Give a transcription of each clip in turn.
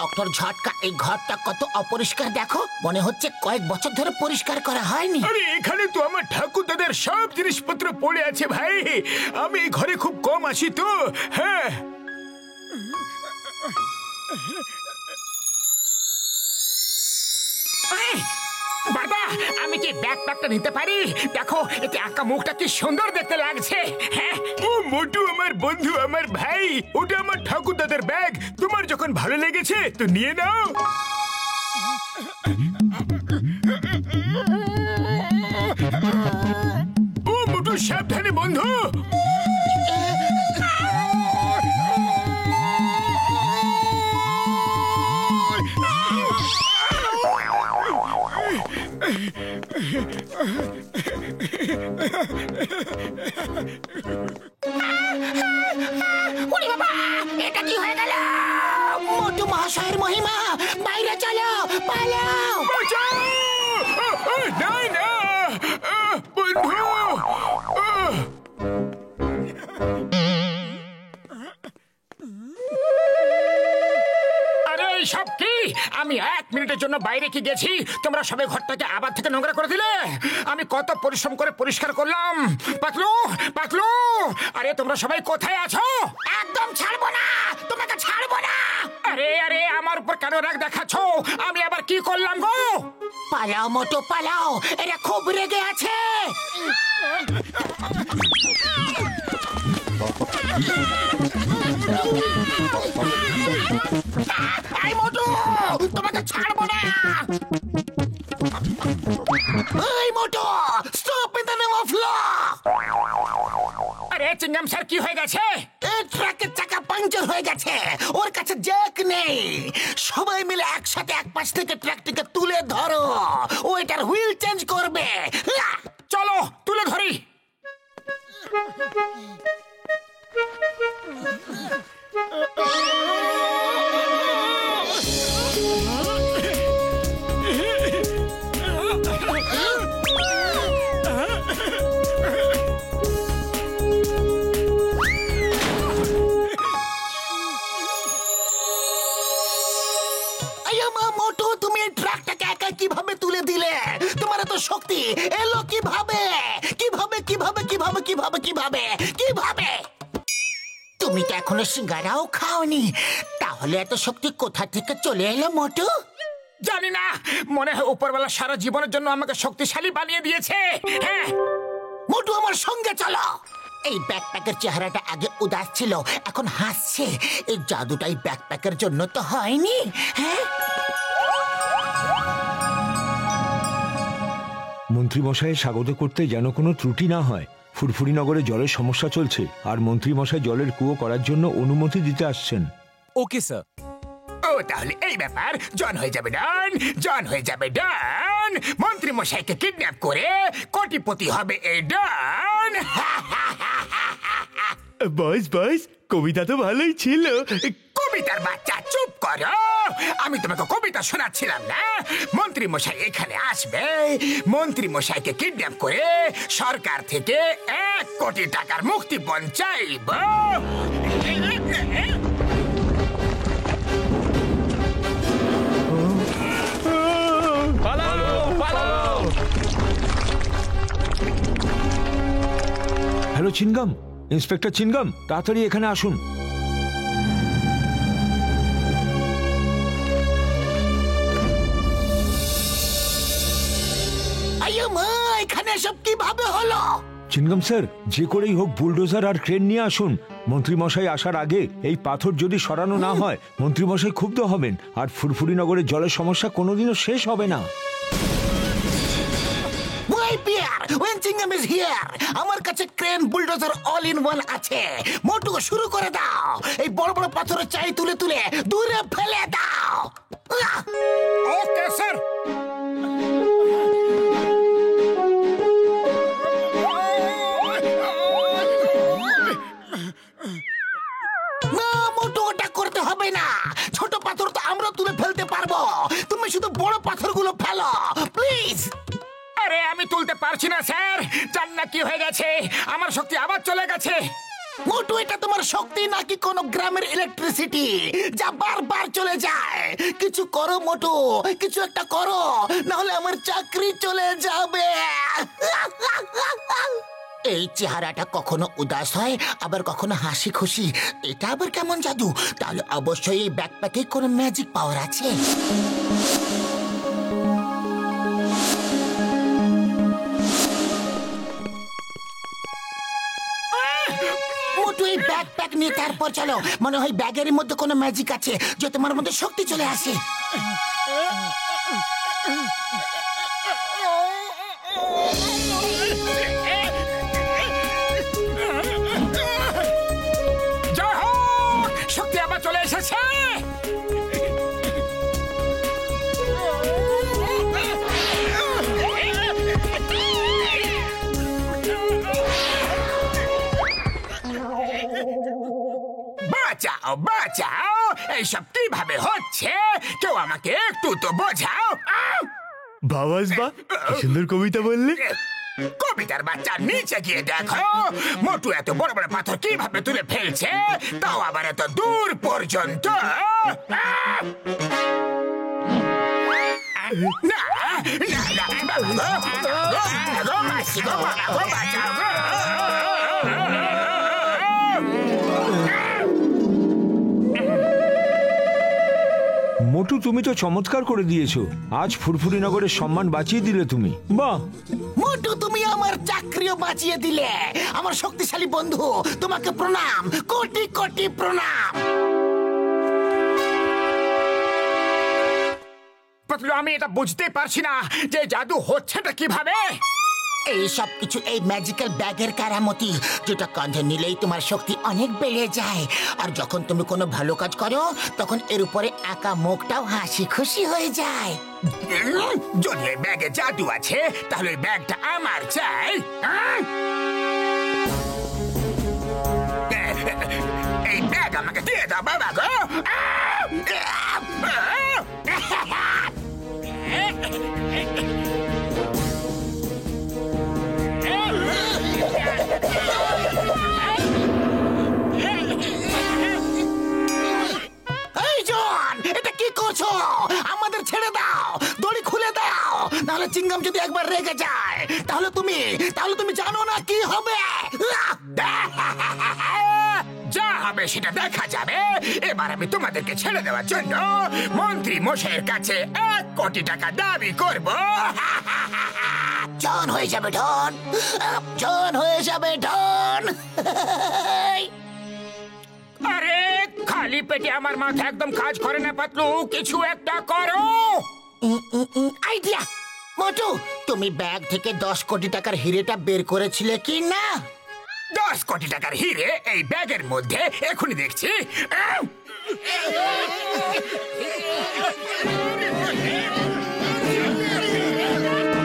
Doctor ঝটকা, এই ঘরটা কত অপরিষ্কার দেখো, মনে হচ্ছে কয়েক বছর ধরে পরিষ্কার করা হয়নি। আরে এখানে তো আমার ঠাকুর দাদার সব জিনিসপত্র পড়ে আছে ভাই, আমি এই ঘরে খুব কম আসি তো। হ্যাঁ বাবা, আমি কি ব্যাকপ্যাকটা নিতে পারি? দেখো এতে আঁকা মুখটা কি সুন্দর দেখতে লাগছে। হ্যাঁ, ও মোটু আমার বন্ধু, আমার ভাই, ওটা আমার ঠাকুর দাদার ব্যাগ। তোমার যখন ভালো লেগেছে তো নিয়ে নাও। ও মোটু সাবধানে বন্ধু। ওরে বাবা, এটা কি হয়ে গেল? মোটু মহাশয়ের মহিমা, বাইরে চলো, পালাও। না না বন্ধু, আরে সব কি? আমি 1 মিনিটের জন্য বাইরে কি গেছি, তোমরা সবাই ঘরটাকে আবার থেকে নোংরা করে দিলে। আমি কত পরিশ্রম করে পরিষ্কার করলাম। পাতলু, পাতলু, আরে তোমরা সবাই কোথায় আছো? একদম ছাড়বো না, তোমাকে ছাড়বো না। আরে আরে আমার উপর কেন রাগ দেখাচ্ছ? আমি আবার কি করলাম গো? পালাও মোটু পালাও, এরা খুব রেগে আছে। এই মোটু, তোমাকে ছাড়বো না। এই Motu, stop in the name of law. আরে চিংগাম স্যার, কি হয়ে গেছে? এই ট্রাকের চাকা পাংচার হয়ে গেছে, ওর কাছে জ্যাক নেই। সবাই মিলে একসাথে এক পাশ থেকে ট্রাকটিকে তুলে ধরো, ও এটার হুইল চেঞ্জ করবে। চলো তুলে ধরি। মোটু, তুমি এই ট্রাকটাকে একা কিভাবে তুলে দিলে? তোমার এত শক্তি এলো কিভাবে? কিভাবে কিভাবে কিভাবে কিভাবে কিভাবে কিভাবে? তুমি তো এখনো সিঙ্গারাও খাওনি, তাহলে এত শক্তি কোথা থেকে চলে এলো মোটু? জানি না, মনে হয় উপরওয়ালা সারা জীবনের জন্য আমাকে শক্তিশালী বানিয়ে দিয়েছে। হ্যাঁ মোটু, আমার সঙ্গে চলো। এই ব্যাকপ্যাকের চেহারাটা আগে উদাস ছিল, এখন হাসছে। এই জাদুটাই ব্যাকপ্যাকের জন্য তো হয়নি। হ্যাঁ, মন্ত্রী মশাইয়ের স্বাগত করতে যেন কোনো ত্রুটি না হয়। ফুরফুরি নগরে জলের সমস্যা চলছে, আর মন্ত্রী মশাই জলের কুয়ো করার জন্য অনুমতি দিতে আসছেন। Okay sir. ও তাহলে এই ব্যাপার, জন হয়ে যাবে ডান, জন হয়ে যাবে ডান। মন্ত্রী মশাইকে কিডন্যাপ করে কোটিপতি হবে এই ডান। বস বস, কবিতা তো ভালোই ছিল। কবিতার বাচ্চা চুপ করো, আমি তোমাকে কবিতা শোনাচ্ছিলাম না। মন্ত্রী মশাই এখানে আসবে, মন্ত্রী মশাইকে কিডন্যাপ করে সরকার থেকে 1 কোটি টাকার মুক্তিপণ চাইব। হ্যালো চিনগাম, ইন্সপেক্টর চিনগাম, তাড়াতাড়ি এখানে আসুন। এখানে সব কিভাবে হলো? চিনগাম স্যার, যে করেই হোক বুলডোজার আর ক্রেন নিয়ে আসুন। মন্ত্রীমশাই আসার আগে এই পাথর যদি সরানো না হয়, মন্ত্রীমশাই ক্ষুব্ধ হবেন, আর ফুরফুরি নগরের জলের সমস্যা কোনোদিনও শেষ হবে না। আমার কাছে crane, bulldozer all in one আছে। মোটু, শুরু করে দাও। এই বড় বড় পাথরের চাই তুলে তুলে দূরে ফেলে দাও। Okay sir. না মোটু, ওটা করতে হবে না। ছোট পাথর তো আমরা তুলে ফেলতে পারবো, তুমি শুধু বড় পাথরগুলো ফেলো প্লিজ। আরে আমি তুলতে পারছি না স্যার, জান না কি হয়ে গেছে, আমার শক্তি আবার চলে গেছে। মোটু, এটা তোমার শক্তি নাকি কোন গ্রামের ইলেকট্রিসিটি যা বারবার চলে যায়? কিছু করো মোটু, কিছু একটা করো, না হলে আমার চাকরি চলে যাবে। এই চেহারাটা কখনো উদাস হয়, আবার কখনো হাসি খুশি। এটা আবার কেমন জাদু? তাহলে অবশ্যই এই ব্যাকপ্যাকে কোনো ম্যাজিক পাওয়ার আছে। মোটু, এই ব্যাকপ্যাক নিয়ে তারপর চলো। মনে হয় ব্যাগের মধ্যে কোনো ম্যাজিক আছে যে তোমার মধ্যে শক্তি চলে আসে। জয় হোক, শক্তি আবার চলে এসেছে। বাঁচাও বাঁচাও, এইসব কিভাবে হচ্ছে? কেউ আমাকে একটু তো বোঝাও। বাবাস বা, কি সুন্দর কবিতা বললে। কবিতার বাচ্চা, নিচে গিয়ে দেখো মোটু এত বড় বড় পাথর কিভাবে তুলে ফেলছে, তাও আবার এত দূর পর্যন্ত। না না না, বাঁচাও গো। মোটু, তুমি তো চমৎকার করে দিয়েছো। আজ ফুরফুরি নগরের সম্মান বাঁচিয়ে দিলে তুমি। বাহ মোটু, তুমি আমার চাকরিও বাঁচিয়ে দিলে। আমার শক্তিশালী বন্ধু, তোমাকে প্রণাম, কোটি কোটি প্রণাম। পাতলু, আমি এটা বুঝতে পারছি না যে জাদু হচ্ছেটা কিভাবে। এই সব কিছু এই ম্যাজিক্যাল ব্যাগের কারামতি, যেটা কাঁধে নিলেই তোমার শক্তি অনেক বেড়ে যায়। আর যখন তুমি কোনো ভালো কাজ করো, তখন এর উপরে আঁকা মুখটাও হাসি খুশি হয়ে যায়। যদি এই ব্যাগে জাদু আছে, তাহলে এই ব্যাগটা আমার চাই। এই ব্যাগ আমাকে দিয়ে দাও বাবা গো। এই জন, এটা কি করছো? আমাদের ছেড়ে দাও, দড়ি খুলে দাও, নাহলে চিংগাম যদি একবার রেগে যায়, তাহলে তুমি জানো না কি হবে। যা হবে সেটা দেখা যাবে। এবার আমি তোমাদেরকে ছেড়ে দেওয়ার জন্য মন্ত্রী মশাইয়ের কাছে 1 কোটি টাকা দাবি করব। জন হয়ে যাবে ডন, জন হয়ে যাবে ডন। আরে খালি পেটে আমার মাথা একদম কাজ করে না পাতলু, কিছু একটা করো। আইডিয়া! মোটু, তুমি ব্যাগ থেকে 10 কোটি টাকার হিরেটা বের করেছিলে কি না? 10 কোটি টাকার হিরে এই ব্যাগের মধ্যে, এখনই দেখছি।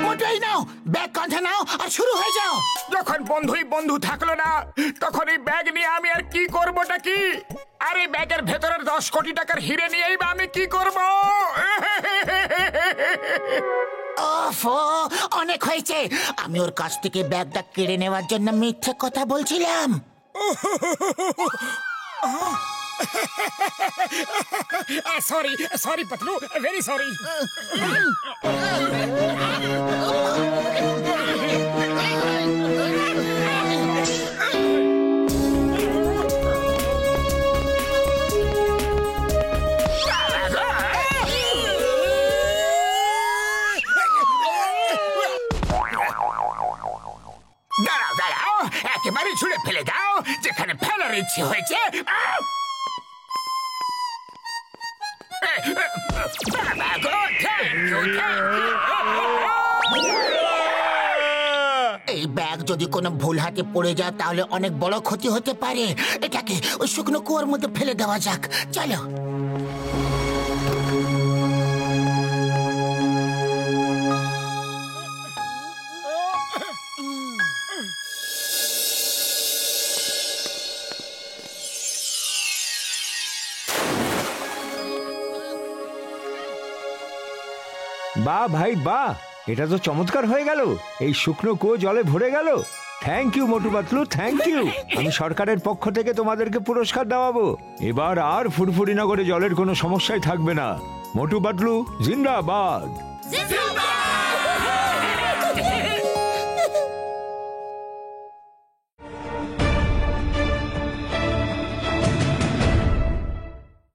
মোটু, এই নাও, ব্যাগ কাঁধে নাও আর শুরু হয়ে যাও। যখন বন্ধুই বন্ধু থাকলো না, তখন এই ব্যাগ নিয়ে আমি আর কি করবোটা কি? আরে ব্যাগের ভেতরের 10 কোটি টাকার হিরে নিয়েই বা আমি কি করব? ওফো, অনেক হয়েছে। আমি ওর কাছ থেকে ব্যাগটা কেড়ে নেওয়ার জন্য মিথ্যে কথা বলছিলাম। Sorry sorry Patlu, very sorry. দাঁড়াও দাঁড়াও, একেবারে ছুঁড়ে ফেলে দাও যেখানে ফেলার ইচ্ছে হয়েছে। বাবা গো, thank you, thank you। এই ব্যাগ যদি কোনো ভুল হাতে পড়ে যায়, তাহলে অনেক বড় ক্ষতি হতে পারে। এটাকে ওই শুকনো কুয়োর মধ্যে ফেলে দেওয়া যাক, চলো। বাহ ভাই বাহ, এটা তো চমৎকার হয়ে গেল। এই শুকনো কুয়ো জলে ভরে গেল। Thank you Motu Patlu, thank you. আমি সরকারের পক্ষ থেকে তোমাদেরকে পুরস্কার দেওয়াবো। এবার আর ফুরফুরি নগরে জলের কোনো সমস্যাই থাকবে না। মোটু পাতলু জিন্দাবাদ।